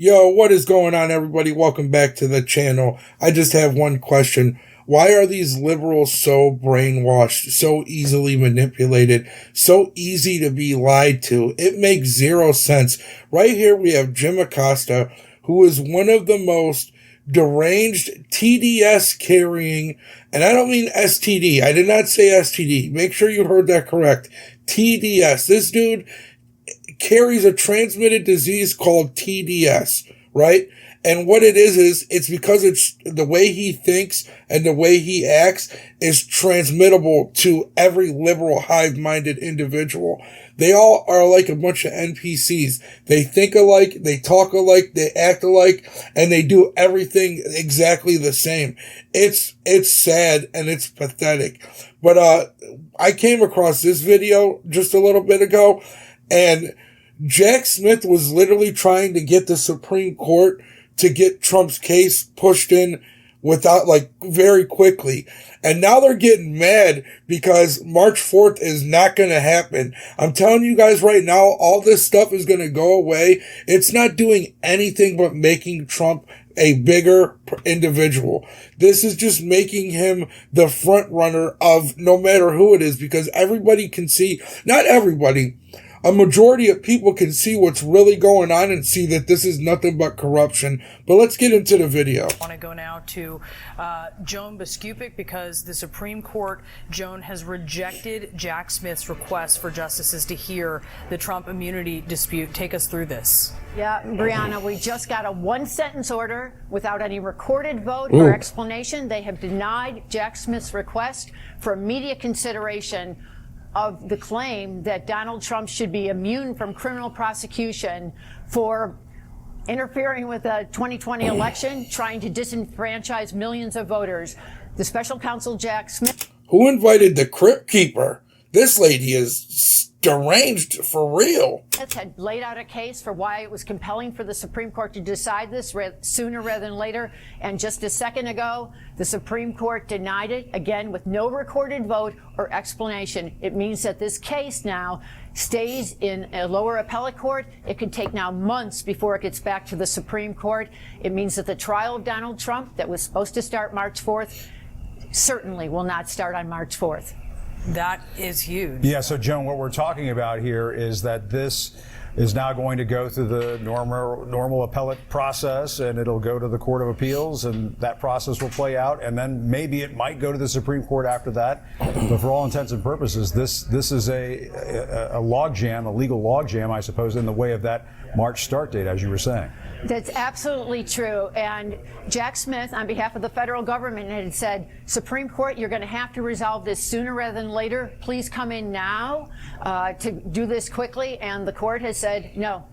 Yo, what is going on, everybody? Welcome back to the channel. I just have one question. Why are these liberals so brainwashed, so easily manipulated, so easy to be lied to? It makes zero sense. Right here we have Jim Acosta, who is one of the most deranged TDS carrying, and I don't mean STD. I did not say STD. Make sure you heard that correct. TDS. This dude carries a transmitted disease called TDS, right? And what it is it's because it's the way he thinks and the way he acts is transmittable to every liberal, hive-minded individual. They all are like a bunch of NPCs. They think alike, they talk alike, they act alike, and they do everything exactly the same. It's sad and it's pathetic. But I came across this video just a little bit ago, and Jack Smith was literally trying to get the Supreme Court to get Trump's case pushed in without, very quickly. And now they're getting mad because March 4th is not going to happen. I'm telling you guys right now, all this stuff is going to go away. It's not doing anything but making Trump a bigger individual. This is just making him the front runner of no matter who it is, because everybody can see, not everybody, a majority of people can see what's really going on and see that this is nothing but corruption. But let's get into the video. I want to go now to Joan Biskupic, because the Supreme Court, Joan, has rejected Jack Smith's request for justices to hear the Trump immunity dispute. Take us through this. Yeah, Brianna, we just got a one-sentence order without any recorded vote or explanation. They have denied Jack Smith's request for immediate consideration of the claim that Donald Trump should be immune from criminal prosecution for interfering with the 2020 election, trying to disenfranchise millions of voters. The special counsel Jack Smith, who invited the Crypt Keeper? This lady is deranged for real. Had laid out a case for why it was compelling for the Supreme Court to decide this sooner rather than later. And just a second ago, the Supreme Court denied it, again, with no recorded vote or explanation. It means that this case now stays in a lower appellate court. It could take now months before it gets back to the Supreme Court. It means that the trial of Donald Trump that was supposed to start March 4th certainly will not start on March 4th. That is huge. Yeah, so Joan, what we're talking about here is that this is now going to go through the normal appellate process, and it'll go to the Court of Appeals, and that process will play out, and then maybe it might go to the Supreme Court after that. But for all intents and purposes, this is a logjam, a legal logjam, I suppose, in the way of that March start date, as you were saying. That's absolutely true. And Jack Smith, on behalf of the federal government, had said, Supreme Court, you're going to have to resolve this sooner rather than later. Please come in now to do this quickly. And the court has said no.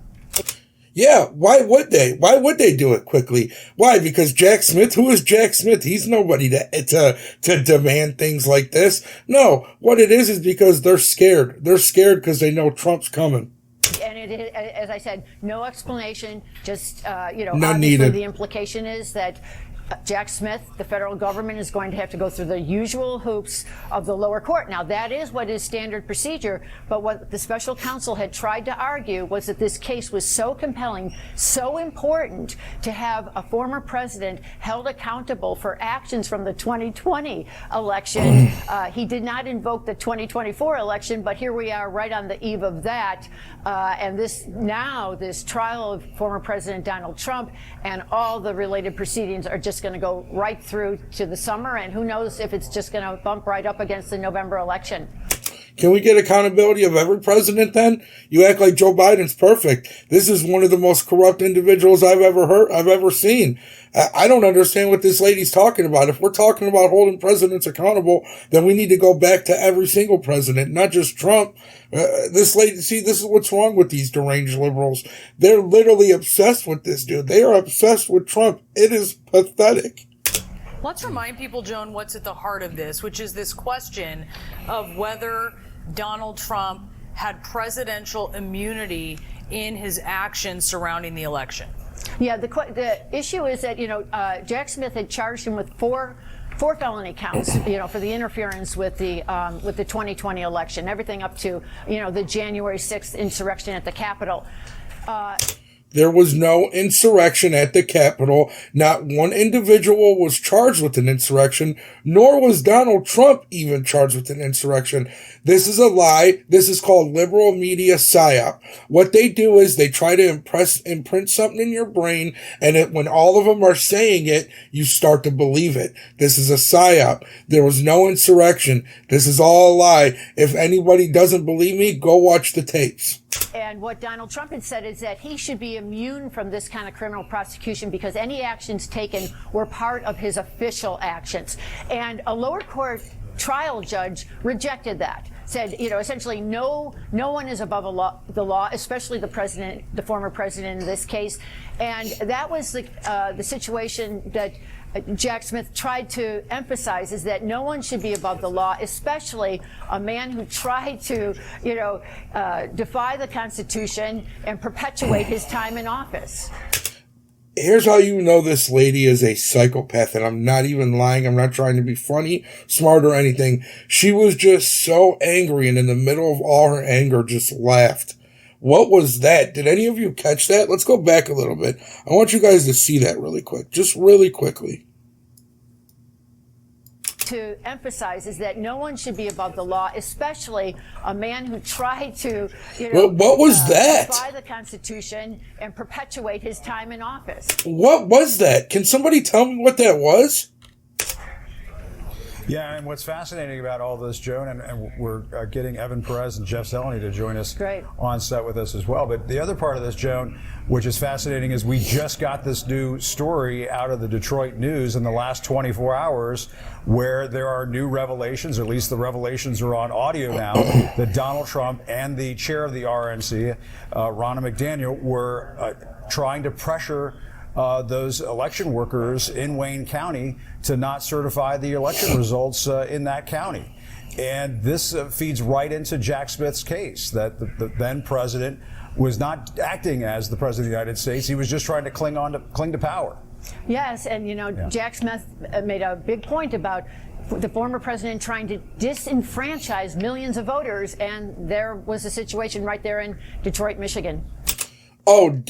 Yeah, why would they? Why would they do it quickly? Why? Because Jack Smith? Who is Jack Smith? He's nobody to demand things like this. No, what it is because they're scared. They're scared because they know Trump's coming. And it is, as I said, no explanation, just, None obviously needed. The implication is that Jack Smith, the federal government, is going to have to go through the usual hoops of the lower court. Now, that is what is standard procedure, but what the special counsel had tried to argue was that this case was so compelling, so important to have a former president held accountable for actions from the 2020 election. He did not invoke the 2024 election, but here we are right on the eve of that. And this trial of former President Donald Trump and all the related proceedings are just going to go right through to the summer, and who knows if it's just going to bump right up against the November election. Can we get accountability of every president then? You act like Joe Biden's perfect. This is one of the most corrupt individuals I've ever seen. I don't understand what this lady's talking about. If we're talking about holding presidents accountable, then we need to go back to every single president, not just Trump. This lady, see, this is what's wrong with these deranged liberals. They're literally obsessed with this dude. They are obsessed with Trump. It is pathetic. Let's remind people, Joan, what's at the heart of this, which is this question of whether Donald Trump had presidential immunity in his actions surrounding the election. Yeah, the issue is that, Jack Smith had charged him with four felony counts, for the interference with the 2020 election, everything up to, the January 6th insurrection at the Capitol. There was no insurrection at the Capitol. Not one individual was charged with an insurrection, nor was Donald Trump even charged with an insurrection. This is a lie. This is called liberal media psyop. What they do is they try to imprint something in your brain, and when all of them are saying it, you start to believe it. This is a psyop. There was no insurrection. This is all a lie. If anybody doesn't believe me, go watch the tapes. And what Donald Trump had said is that he should be immune from this kind of criminal prosecution because any actions taken were part of his official actions. And a lower court trial judge rejected that, said, essentially no one is above the law, especially the president, the former president in this case. And that was the situation that Jack Smith tried to emphasize, is that no one should be above the law, especially a man who tried to, defy the Constitution and perpetuate his time in office. Here's how you know this lady is a psychopath, and I'm not even lying. I'm not trying to be funny, smart, or anything. She was just so angry, and in the middle of all her anger, just laughed. What was that? Did any of you catch that? Let's go back a little bit. I want you guys to see that really quick. Just really quickly. To emphasize is that no one should be above the law, especially a man who tried to, what was that? Defy the Constitution and perpetuate his time in office. What was that? Can somebody tell me what that was? Yeah, and what's fascinating about all this, Joan, and we're getting Evan Perez and Jeff Zeleny to join us on set with us as well. But the other part of this, Joan, which is fascinating, is we just got this new story out of the Detroit News in the last 24 hours where there are new revelations, or at least the revelations are on audio now, that Donald Trump and the chair of the RNC, Ronna McDaniel, were trying to pressure those election workers in Wayne County to not certify the election results in that county. And this feeds right into Jack Smith's case, that the then president was not acting as the president of the United States. He was just trying to cling to power. Yes, and Jack Smith made a big point about the former president trying to disenfranchise millions of voters, and there was a situation right there in Detroit, Michigan. Oh,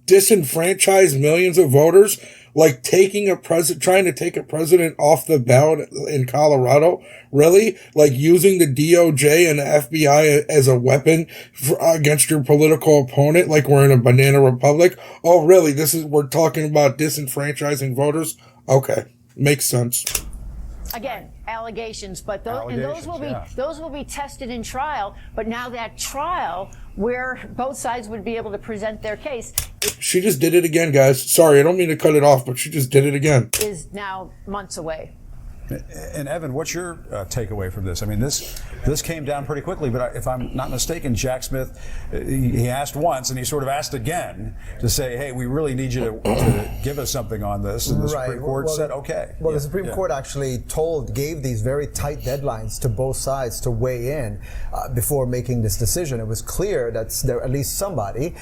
disenfranchise millions of voters? Like trying to take a president off the ballot in Colorado? Really? Like using the DOJ and the FBI as a weapon against your political opponent? Like we're in a banana republic? Oh, really? We're talking about disenfranchising voters? Okay. Makes sense. Again, allegations, but those will be tested in trial. But now that trial, where both sides would be able to present their case, she just did it again, guys. Sorry, I don't mean to cut it off, but she just did it again. Is now months away. And Evan, what's your takeaway from this? I mean, this came down pretty quickly, but if I'm not mistaken, Jack Smith, he asked once and he sort of asked again to say, hey, we really need you to give us something on this. And the Supreme Court said, okay. Well, the Supreme Court actually gave these very tight deadlines to both sides to weigh in before making this decision. It was clear that there at least somebody,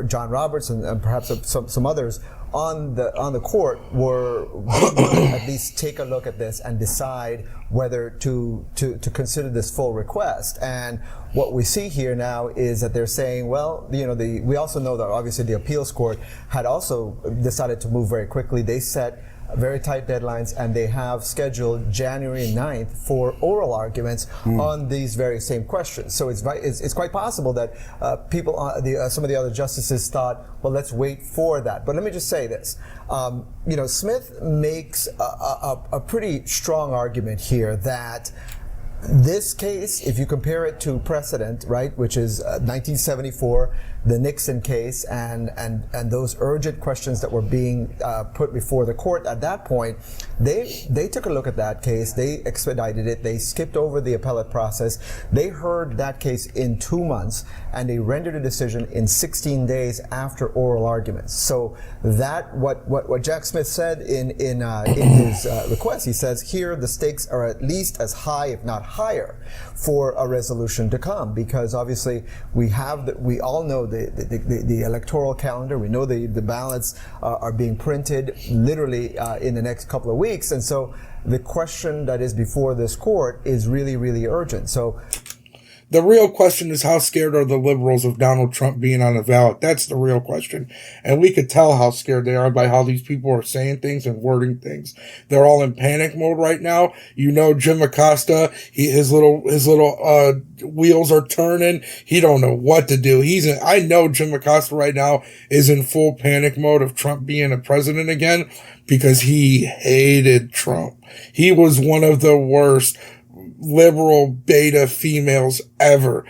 John Roberts and perhaps some others, on the court were at least take a look at this and decide whether to consider this full request. And what we see here now is that they're saying, well, we also know that obviously the appeals court had also decided to move very quickly. They set very tight deadlines, and they have scheduled January 9th for oral arguments on these very same questions. So it's quite possible that some of the other justices thought, well, let's wait for that. But let me just say this. Smith makes a pretty strong argument here that this case, if you compare it to precedent, right, which is 1974, the Nixon case, and those urgent questions that were being put before the court at that point, they took a look at that case, they expedited it, they skipped over the appellate process, they heard that case in 2 months, and they rendered a decision in 16 days after oral arguments. So that what Jack Smith said in his request, he says here the stakes are at least as high, if not higher, for a resolution to come, because obviously we all know the electoral calendar. We know the ballots are being printed literally in the next couple of weeks, and so the question that is before this court is really, really urgent. So The real question is, how scared are the liberals of Donald Trump being on the ballot? That's the real question. And we could tell how scared they are by how these people are saying things and wording things. They're all in panic mode right now. You know, Jim Acosta, his little wheels are turning. He don't know what to do. I know Jim Acosta right now is in full panic mode of Trump being a president again, because he hated Trump. He was one of the worst liberal beta females ever.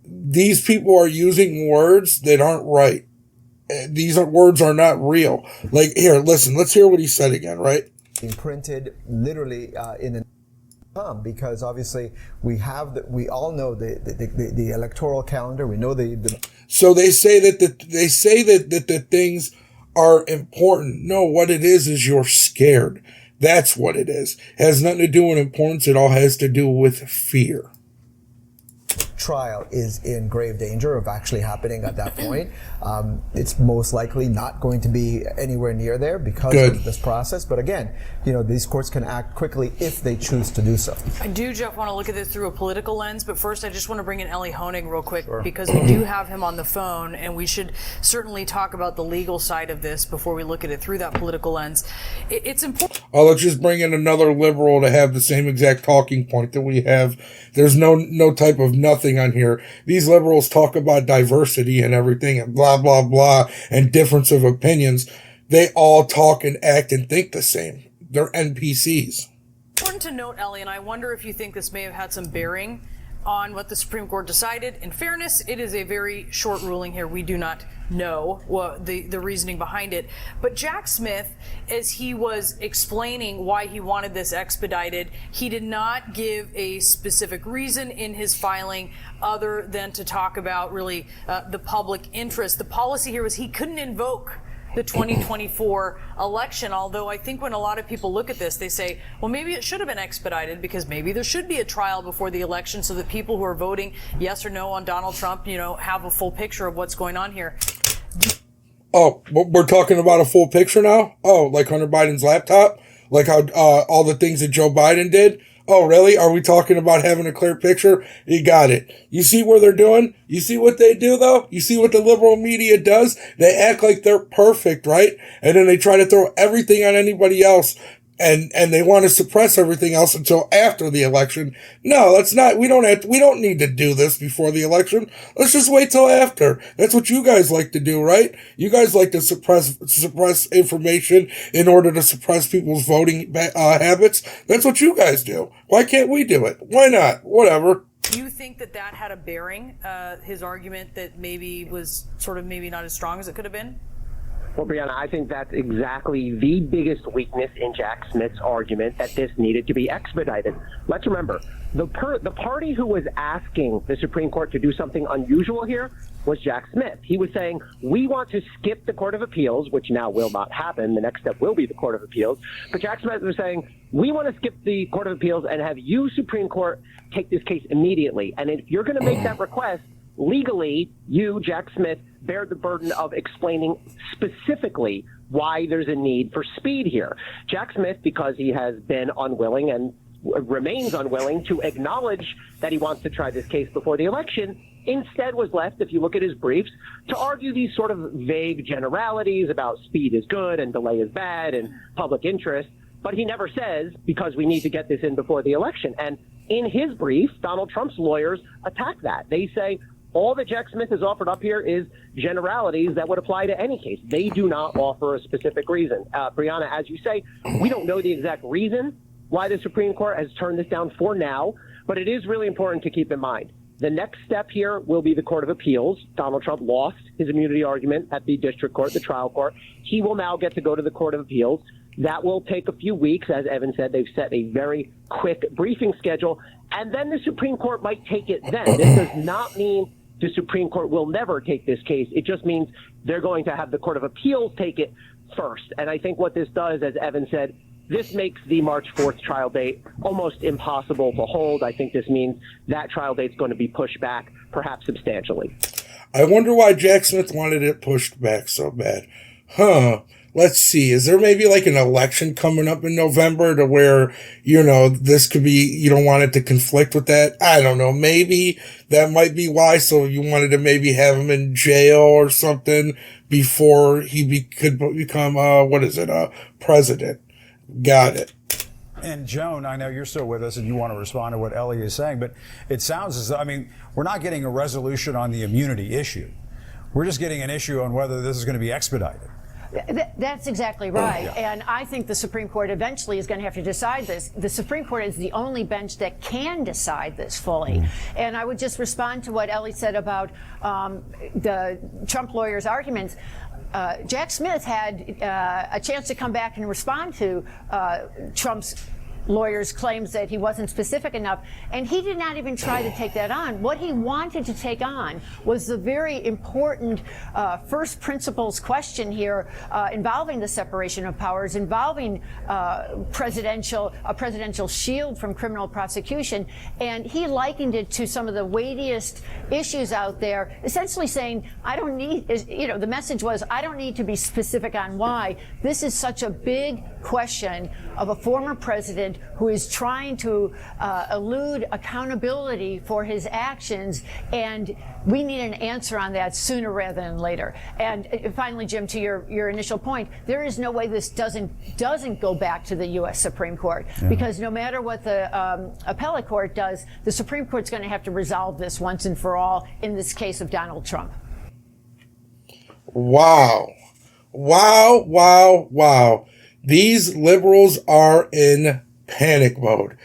These people are using words that aren't right. These words are not real. Like, here, listen, let's hear what he said again, right? Being printed literally in an because obviously we all know the electoral calendar. We know So they say that the things are important. No, what it is you're scared. That's what it is. It has nothing to do with importance. It all has to do with fear. Trial is in grave danger of actually happening at that point. It's most likely not going to be anywhere near there because of this process. But again, these courts can act quickly if they choose to do so. I do, Jeff, want to look at this through a political lens, but first I just want to bring in Ellie Honig real quick, because we do have him on the phone, and we should certainly talk about the legal side of this before we look at it through that political lens. It's important. Oh, let's just bring in another liberal to have the same exact talking point that we have. There's no type of nothing on here. These liberals talk about diversity and everything and blah, blah, blah, and difference of opinions. They all talk and act and think the same. They're NPCs. Important to note, Ellie, and I wonder if you think this may have had some bearing on what the Supreme Court decided. In fairness, it is a very short ruling here. We do not know the reasoning behind it. But Jack Smith, as he was explaining why he wanted this expedited, he did not give a specific reason in his filing other than to talk about really the public interest. The policy here was he couldn't invoke the 2024 election, although I think when a lot of people look at this, they say, well, maybe it should have been expedited because maybe there should be a trial before the election so that people who are voting yes or no on Donald Trump, have a full picture of what's going on here. Oh, we're talking about a full picture now? Oh, like Hunter Biden's laptop? Like how all the things that Joe Biden did? Oh, really? Are we talking about having a clear picture? You got it. You see what they're doing? You see what they do, though? You see what the liberal media does? They act like they're perfect, right? And then they try to throw everything on anybody else. And they want to suppress everything else until after the election. No, let's not. We don't need to do this before the election. Let's just wait till after. That's what you guys like to do, right? You guys like to suppress information in order to suppress people's voting habits. That's what you guys do. Why can't we do it? Why not? Whatever. Do you think that had a bearing, his argument that maybe was sort of maybe not as strong as it could have been? Well, Brianna, I think that's exactly the biggest weakness in Jack Smith's argument, that this needed to be expedited. Let's remember, the party who was asking the Supreme Court to do something unusual here was Jack Smith. He was saying, we want to skip the Court of Appeals, which now will not happen. The next step will be the Court of Appeals. But Jack Smith was saying, we want to skip the Court of Appeals and have you, Supreme Court, take this case immediately. And if you're going to make that request, legally, you, Jack Smith, bear the burden of explaining specifically why there's a need for speed here. Jack Smith, because he has been unwilling and remains unwilling to acknowledge that he wants to try this case before the election, instead was left, if you look at his briefs, to argue these sort of vague generalities about speed is good and delay is bad and public interest. But he never says, because we need to get this in before the election. And in his brief, Donald Trump's lawyers attack that. They say, all that Jack Smith has offered up here is generalities that would apply to any case. They do not offer a specific reason. Brianna, as you say, we don't know the exact reason why the Supreme Court has turned this down for now, but it is really important to keep in mind. The next step here will be the Court of Appeals. Donald Trump lost his immunity argument at the district court, the trial court. He will now get to go to the Court of Appeals. That will take a few weeks. As Evan said, they've set a very quick briefing schedule, and then the Supreme Court might take it then. This does not mean the Supreme Court will never take this case. It just means they're going to have the Court of Appeals take it first. And I think what this does, as Evan said, this makes the March 4th trial date almost impossible to hold. I think this means that trial date's going to be pushed back, perhaps substantially. I wonder why Jack Smith wanted it pushed back so bad. let's see, is there maybe like an election coming up in November to where, this could be, you don't want it to conflict with that? I don't know. Maybe that might be why. So you wanted to maybe have him in jail or something before he could become, president. Got it. And Joan, I know you're still with us and you want to respond to what Ellie is saying, but it sounds as though, we're not getting a resolution on the immunity issue. We're just getting an issue on whether this is going to be expedited. That's exactly right. And I think the Supreme Court eventually is going to have to decide this. The Supreme Court is the only bench that can decide this fully. And I would just respond to what Ellie said about the Trump lawyers' arguments. Jack Smith had a chance to come back and respond to Trump's lawyers' claims that he wasn't specific enough, and he did not even try to take that on. What he wanted to take on was the very important first principles question here involving the separation of powers, involving a presidential shield from criminal prosecution, and he likened it to some of the weightiest issues out there, essentially saying, I don't need, the message was, I don't need to be specific on why. This is such a big question of a former president who is trying to elude accountability for his actions, and we need an answer on that sooner rather than later. And finally, Jim, to your initial point, there is no way this doesn't go back to the U.S. Supreme Court, because no matter what the appellate court does, the Supreme Court's going to have to resolve this once and for all in this case of Donald Trump. Wow. Wow, wow, wow. These liberals are in panic mode.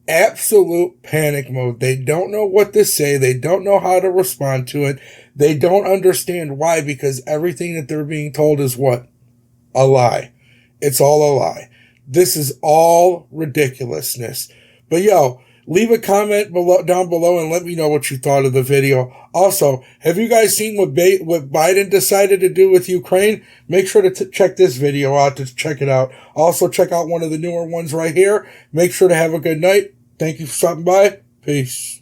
Absolute panic mode. They don't know what to say. They don't know how to respond to it. They don't understand why, because everything that they're being told is what? A lie. It's all a lie. This is all ridiculousness. But leave a comment down below and let me know what you thought of the video. Also, have you guys seen what Biden decided to do with Ukraine? Make sure to check this video out to check it out. Also, check out one of the newer ones right here. Make sure to have a good night. Thank you for stopping by. Peace.